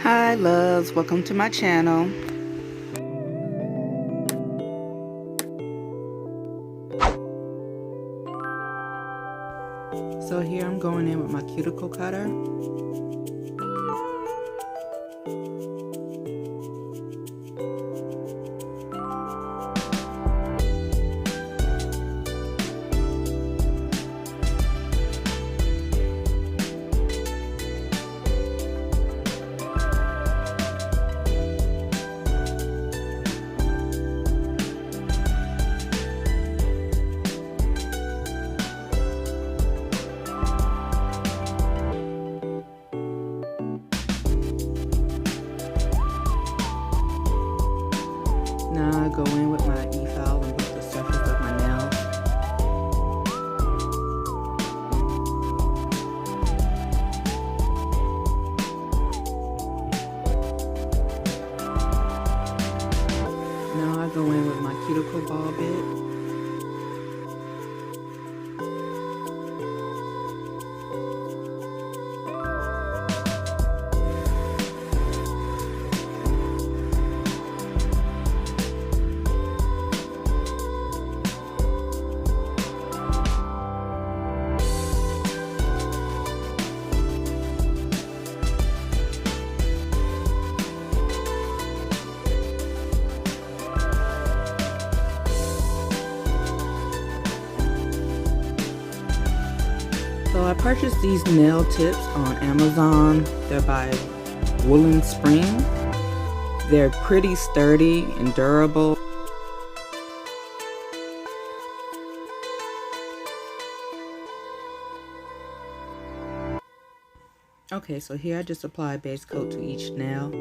Hi loves, welcome to my channel. So here I'm going in with my cuticle cutter. Now I go in with my e-file and put the surface of my nails. Now I go in with my cuticle ball bit. So I purchased these nail tips on Amazon. They're by Wolinspring. They're pretty sturdy and durable. Okay, so here I just apply base coat to each nail.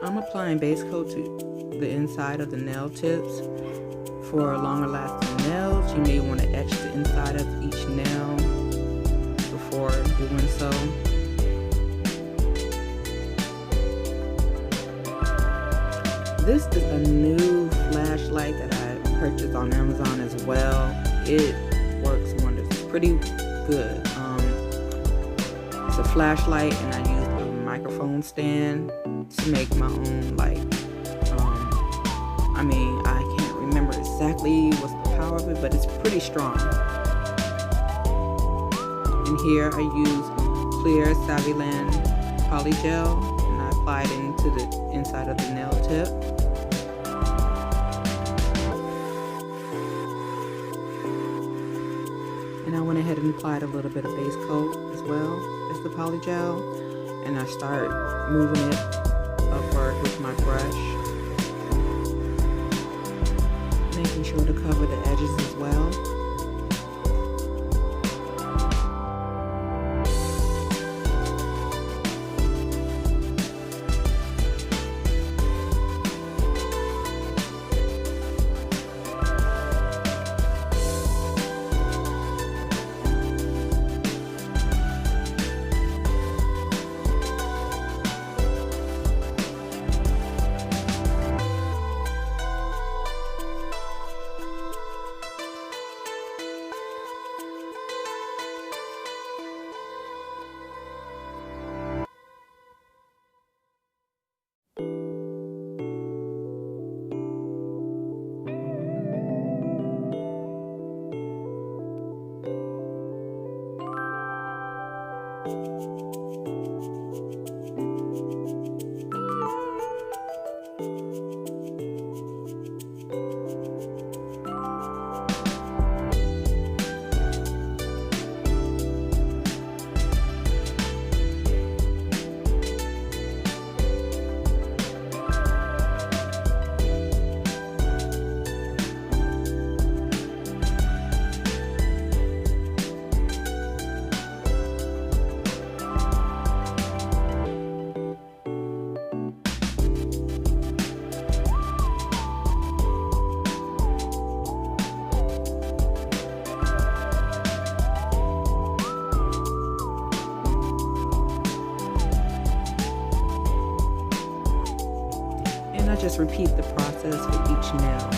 I'm applying base coat to the inside of the nail tips. For longer lasting nails, you may want to etch the inside of each nail before doing so. This is a new flashlight that I purchased on Amazon as well. It works wonders. It's pretty good. It's a flashlight and I use a microphone stand to make my own light. I can't remember exactly what's the power of it, but it's pretty strong. And here I use clear Saviland Polygel and I apply it into the inside of the nail tip. And I went ahead and applied a little bit of base coat as well as the polygel, and I start moving it upward with my brush, making sure to cover the edges as well. I just repeat the process for each nail.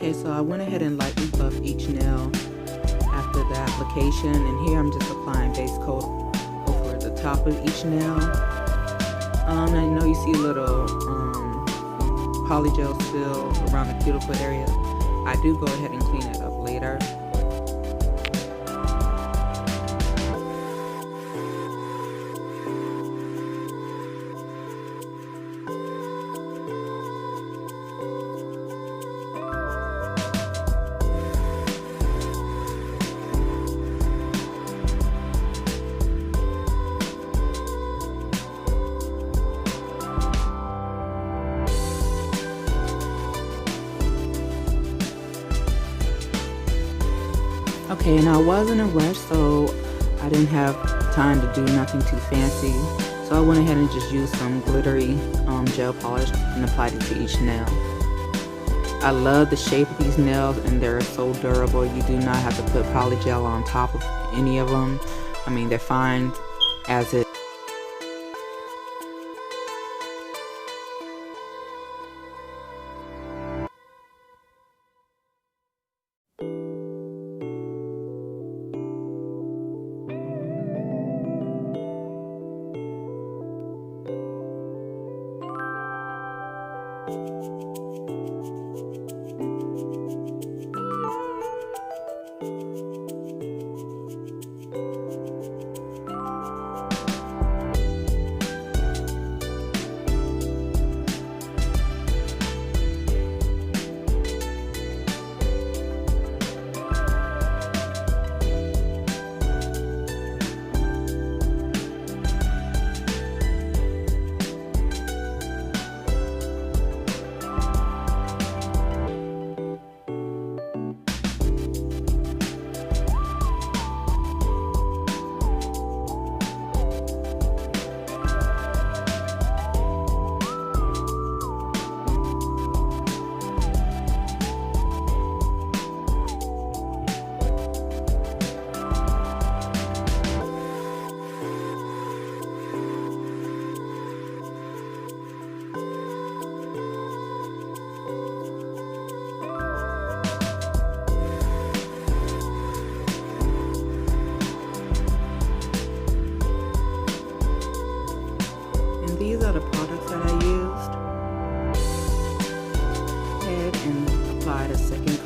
Okay, so I went ahead and lightly buffed each nail after the application, and here I'm just applying base coat over the top of each nail. I know you see a little polygel spill around the cuticle area. I do go ahead and clean it up later. Okay, and I was in a rush, so I didn't have time to do nothing too fancy. So I went ahead and just used some glittery gel polish and applied it to each nail. I love the shape of these nails, and they're so durable. You do not have to put polygel on top of any of them. I mean, they're fine as is.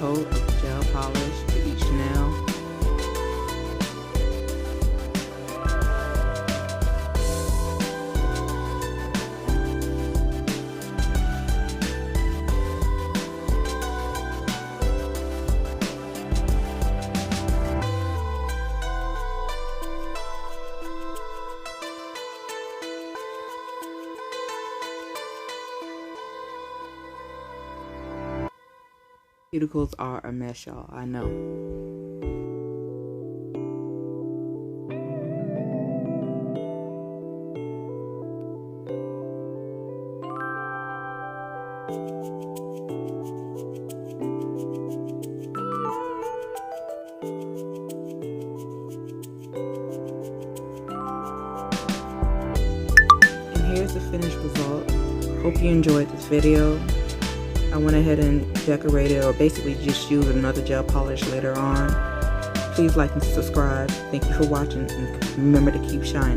coat of gel polish to each nail. Cuticles are a mess, y'all. I know. And here's the finished result. Hope you enjoyed this video. I went ahead and decorated, or basically just used another gel polish later on. Please like and subscribe. Thank you for watching, and remember to keep shining.